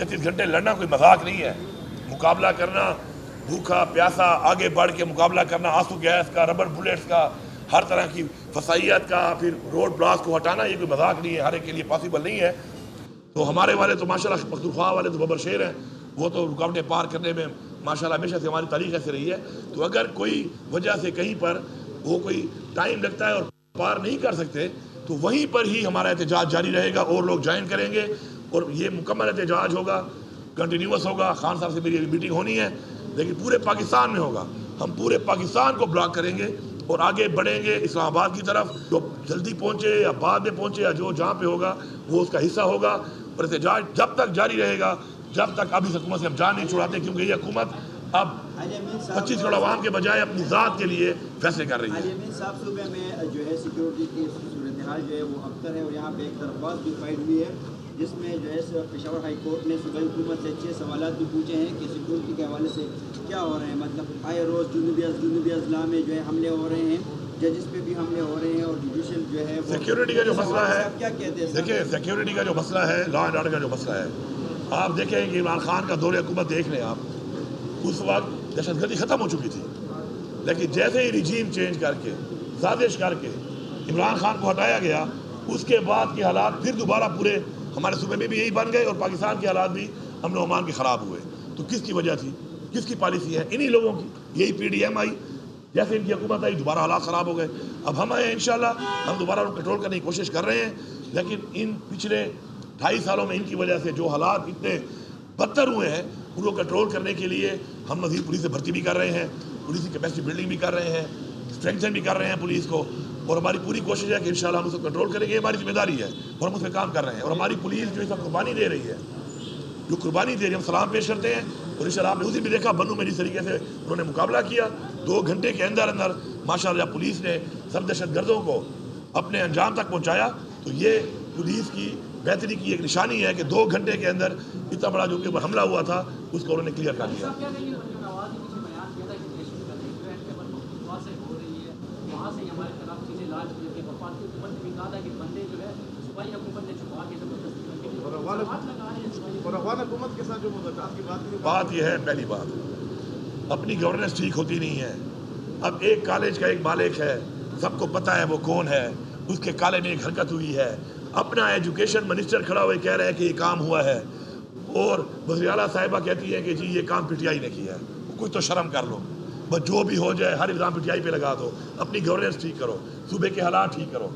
36 घंटे लड़ना कोई मजाक नहीं है। मुकाबला करना, भूखा प्यासा आगे बढ़ के मुकाबला करना, आंसू गैस का, रबर बुलेट्स का, हर तरह की फसाइयत का, फिर रोड ब्लास्ट को हटाना, ये कोई मजाक नहीं है, हर एक के लिए पॉसिबल नहीं है। तो हमारे वाले तो माशाल्लाह पख्तूनख्वा वाले तो बबर शेर हैं, वो तो रुकावटें पार करने में माशाल्लाह हमेशा से हमारी तारीख ऐसे रही है। तो अगर कोई वजह से कहीं पर वो कोई टाइम लगता है और पार नहीं कर सकते तो वहीं पर ही हमारा एहतजाज जारी रहेगा और लोग ज्वाइन करेंगे और ये मुकम्मल एहतजाज होगा, कंटिन्यूस होगा। खान साहब से मेरी मीटिंग होनी है, लेकिन पूरे पाकिस्तान में होगा। हम पूरे पाकिस्तान को ब्लॉक करेंगे और आगे बढ़ेंगे इस्लामाबाद की तरफ। जो जल्दी पहुँचे या बाद में पहुँचे या जो जहाँ पे होगा वो उसका हिस्सा होगा। और एहतजाज जब तक जारी रहेगा जब तक अब इस हुकूमत से हम जान नहीं छुड़ाते, क्योंकि ये हुकूमत अब 25 करोड़ आवाम के बजाय अपनी ज़ात के लिए फैसले कर रही है। साहब सूबे में जो है सिक्योरिटी की सूरत हाल जो है वो अख्तर है और यहाँ पे एक दरख्वास्त भी फाइल हुई है जिसमें जो है पेशावर हाई कोर्ट ने सूबाई हुकूमत से 6 सवाल भी पूछे हैं कि सिक्योरिटी के हवाले से क्या हो रहे हैं। मतलब आए रोज़ जुनूबी अजला में जो है हमले हो रहे हैं, जजेस पे भी हमले हो रहे हैं और जुडिशल जो है सिक्योरिटी का जो मसला है, क्या कहते हैं? देखिए सिक्योरिटी का जो मसला है, लॉ एंड ऑर्डर का जो मसला है, आप देखें कि इमरान खान का दौरे हुकूमत देख लें आप, उस वक्त दहशतगर्दी ख़त्म हो चुकी थी, लेकिन जैसे ही रिजीम चेंज करके साजिश करके इमरान खान को हटाया गया, उसके बाद के हालात फिर दोबारा पूरे हमारे सूबे में भी यही बन गए और पाकिस्तान के हालात भी अमन ओमान के ख़राब हुए। तो किसकी वजह थी, किसकी पॉलिसी है? इन्हीं लोगों की। यही PDM आई, जैसे इनकी हुकूमत आई दोबारा हालात ख़राब हो गए। अब हम आए इंशाल्लाह, हम दोबारा उनको कंट्रोल करने की कोशिश कर रहे हैं, लेकिन इन पिछले 2.5 सालों में इनकी वजह से जो हालात इतने बदतर हुए हैं उनको कंट्रोल करने के लिए हम मज़ीद पुलिस से भर्ती भी कर रहे हैं, पुलिस की कैपेसिटी बिल्डिंग भी कर रहे हैं, स्ट्रेंथन भी कर रहे हैं पुलिस को। और हमारी पूरी कोशिश है कि इंशाल्लाह हम उसको कंट्रोल करेंगे, हमारी जिम्मेदारी है और हम उस पर काम कर रहे हैं। और हमारी पुलिस जो इसका कुर्बानी दे रही है, जो कुर्बानी दे रही है, हम सलाम पेश करते हैं। और इंशाल्लाह आपने उसी भी देखा बन्नू में जिस तरीके से उन्होंने मुकाबला किया, 2 घंटे के अंदर अंदर माशाल्लाह पुलिस ने सब दहशतगर्दों को अपने अंजाम तक पहुँचाया। तो ये पुलिस की बेहतरी की एक निशानी है कि 2 घंटे के अंदर इतना बड़ा जो कि हमला हुआ था उसको उन्होंने क्लियर कर दिया। बात यह है, पहली बात, अपनी गवर्नेंस ठीक होती नहीं है। अब एक कॉलेज का एक मालिक है, सबको पता है वो कौन है, उसके काले में एक हरकत हुई है, अपना एजुकेशन मिनिस्टर खड़ा हुए कह रहे हैं कि ये काम हुआ है और वज़ीर आला साहिबा कहती है कि जी ये काम PTI ने किया है। कुछ तो शर्म कर लो, बस जो भी हो जाए हर इल्ज़ाम PTI पे लगा दो। अपनी गवर्नेंस ठीक करो, सूबे के हालात ठीक करो।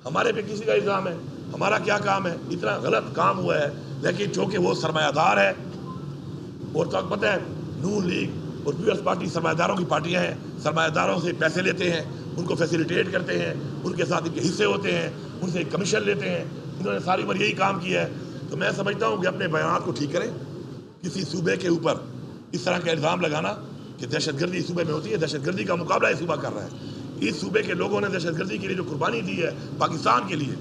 हमारे पे किसी का इल्ज़ाम है, हमारा क्या काम है? इतना गलत काम हुआ है, लेकिन चूँकि वो सरमायादार है और तो पता है नून लीग और पीपल्स पार्टी सरमायादारों की पार्टियाँ हैं, सरमायादारों से पैसे लेते हैं, उनको फैसिलिटेट करते हैं, उनके साथ इनके हिस्से होते हैं, उनसे कमीशन लेते हैं। इन्होंने सारी उम्र यही काम किया है। तो मैं समझता हूँ कि अपने बयान को ठीक करें। किसी सूबे के ऊपर इस तरह का इल्ज़ाम लगाना कि दहशतगर्दी सूबे में होती है, दहशतगर्दी का मुकाबला ये सूबा कर रहा है। इस सूबे के लोगों ने दहशतगर्दी के लिए जो कुर्बानी दी है पाकिस्तान के लिए,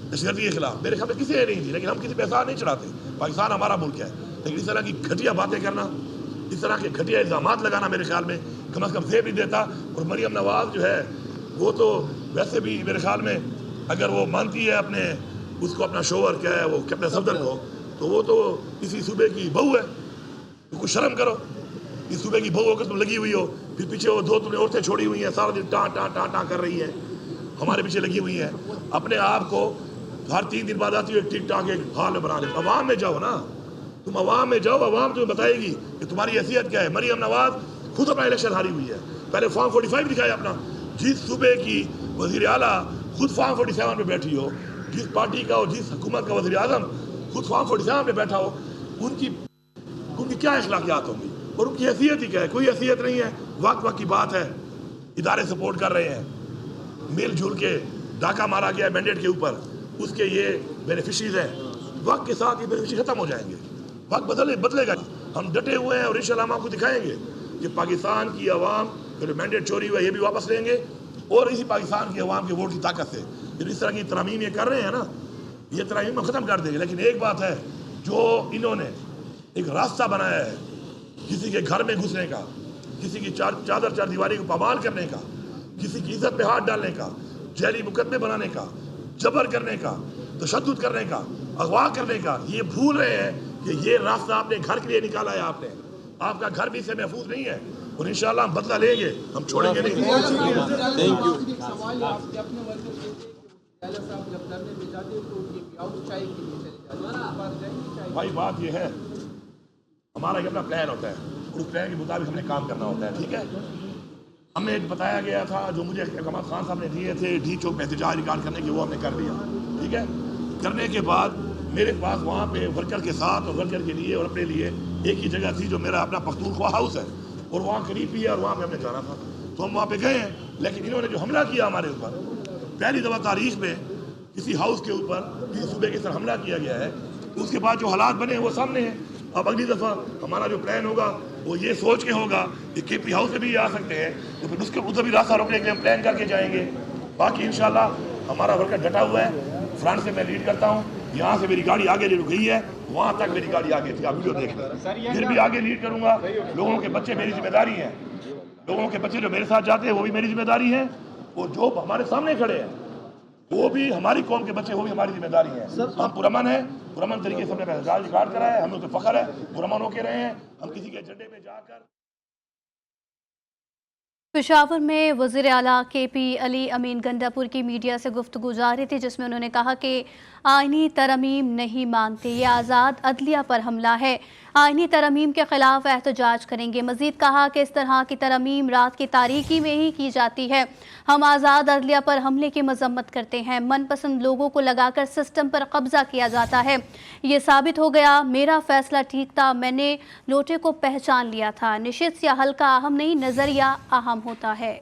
दहशतगर्दी के खिलाफ, मेरे ख्याल में किसी ने नहीं दी, लेकिन हम किसी पे एहसान नहीं चढ़ाते। पाकिस्तान हमारा मुल्क है, लेकिन इस तरह की घटिया बातें करना, इस तरह के घटिया इल्ज़ामात लगाना मेरे ख्याल में कम से कम से नहीं देता। और मरियम नवाज़ जो है वो तो वैसे भी मेरे ख्याल में अगर वो मानती है अपने उसको अपना शोहर क्या है वो कैप्टन सफदर को, तो वो तो इसी सूबे की बहू है। तो कुछ शर्म करो, इस सूबे की बहू होकर तुम लगी हुई हो, फिर पीछे वो 2 तुमने औरतें छोड़ी हुई हैं, सारा दिन टाँ टाँ टाँ टाँ कर रही हैं, हमारे पीछे लगी हुई हैं। अपने आप को हर 3 दिन बाद आती है टिक टाक एक हाल में बना ले। अवाम में जाओ ना, तुम अवाम में जाओ, अवाम तुम्हें बताएगी कि तुम्हारी हैसियत क्या है। मरियम नवाज़ खुद अपना इलेक्शन हारी हुई है, पहले फॉर्म 45 दिखाया अपना। जिस सूबे की वज़ीर आला खुद फॉर्म 47 पे बैठी हो, जिस पार्टी का और जिस हुकूमत का वज़ीर आज़म खुद फॉर्म 47 पे बैठा हो, उनकी क्या अखलाकियात होंगी और उनकी हैसियत ही क्या है? कोई हैसियत नहीं है। वक्त की बात है, इदारे सपोर्ट कर रहे हैं, मिलजुल के डाका मारा गया मैंडेट के ऊपर, उसके ये बेनिफिशरीज हैं। वक्त के साथ ये बेनिफिशरी ख़त्म हो जाएंगे, वक्त बदलेगा। हम डटे हुए हैं और इंशाल्लाह हम आपको दिखाएंगे कि पाकिस्तान की आवाम का जो मैंडेट चोरी हुआ है ये भी वापस लेंगे और इसी पाकिस्तान की आवाम के वोट की ताकत से जो इस तरह की तरामीम ये कर रहे हैं ना, ये तरामीम हम ख़त्म कर देंगे। लेकिन एक बात है, जो इन्होंने एक रास्ता बनाया है किसी के घर में घुसने का, किसी की चादर चारदीवारी को पामाल करने का, किसी की इज्जत पे हाथ डालने का, जैली मुकदमे बनाने का, जबर करने का, तशद्दुद करने का, अगवा करने का, ये भूल रहे हैं کہ یہ راستہ آپ نے گھر کے لیے نکالا ہے، آپ نے، آپ کا گھر بھی سے محفوظ نہیں ہے، اور انشاءاللہ ہم بدلہ لیں گے، ہم چھوڑیں گے نہیں۔ بھائی بات یہ ہے، ہمارا ایک اپنا پلان ہوتا ہے، اور اس پلان کے مطابق ہم نے کام کرنا ہوتا ہے، ٹھیک ہے۔ ہمیں بتایا گیا تھا، جو مجھے احکامات خان صاحب نے دیے تھے ڈی چوک میں احتجاج ریکارڈ کرنے کے، وہ ہم نے کر دیا، ٹھیک ہے۔ کرنے کے بعد میرے پاس وہاں پہ ورکر کے ساتھ اور ورکر کے لیے اور اپنے لیے ایک ہی جگہ تھی جو میرا اپنا پختونخوا ہاؤس ہے، اور وہاں قریب بھی ہے، اور وہاں پہ ہم نے جانا تھا، تو ہم وہاں پہ گئے ہیں۔ لیکن انہوں نے جو حملہ کیا ہمارے اوپر، پہلی دفعہ تاریخ میں کسی ہاؤس کے اوپر کسی صوبے کے سر حملہ کیا گیا ہے، اس کے بعد جو حالات بنے ہیں وہ سامنے ہیں۔ اب اگلی دفعہ ہمارا جو پلان ہوگا وہ یہ سوچ کے ہوگا کہ کے پی ہاؤس میں بھی آ سکتے ہیں، تو پھر اس کے ادھر بھی راستہ روکنے کے لیے ہم پلان کر کے جائیں گے۔ باقی انشاءاللہ ہمارا ورکر ڈٹا ہوا ہے، فرنٹ سے میں لیڈ کرتا ہوں، یہاں سے میری گاڑی آگے جو گئی ہے وہاں تک میری گاڑی آگے تھی، آپ ویڈیو دیکھ لیں، پھر بھی آگے لیڈ کروں گا۔ لوگوں کے بچے میری ذمہ داری ہیں، لوگوں کے بچے جو میرے ساتھ جاتے ہیں وہ بھی میری ذمہ داری ہیں، اور جو ہمارے سامنے کھڑے ہیں وہ بھی ہماری قوم کے بچے، وہ بھی ہماری ذمہ داری ہیں۔ ہم پرامن ہیں، پرامن طریقے سے ہم نے احتجاج ریکارڈ کرا ہے، ہمیں تو فخر ہے، پرامن ہو کے رہے ہیں، ہم کسی کے ایجنڈے میں جا کر۔ پشاور میں وزیر اعلیٰ کے پی علی امین گنڈا پور کی میڈیا سے گفتگو جاری تھی، جس میں انہوں نے کہا کہ آئینی ترمیم نہیں مانتے، یہ آزاد عدلیہ پر حملہ ہے، آئینی ترمیم کے خلاف احتجاج کریں گے۔ مزید کہا کہ اس طرح کی ترمیم رات کی تاریکی میں ہی کی جاتی ہے، ہم آزاد عدلیہ پر حملے کی مذمت کرتے ہیں، من پسند لوگوں کو لگا کر سسٹم پر قبضہ کیا جاتا ہے، یہ ثابت ہو گیا، میرا فیصلہ ٹھیک تھا، میں نے لوٹے کو پہچان لیا تھا، نشست یا حلقہ اہم نہیں، نظریہ اہم ہوتا ہے۔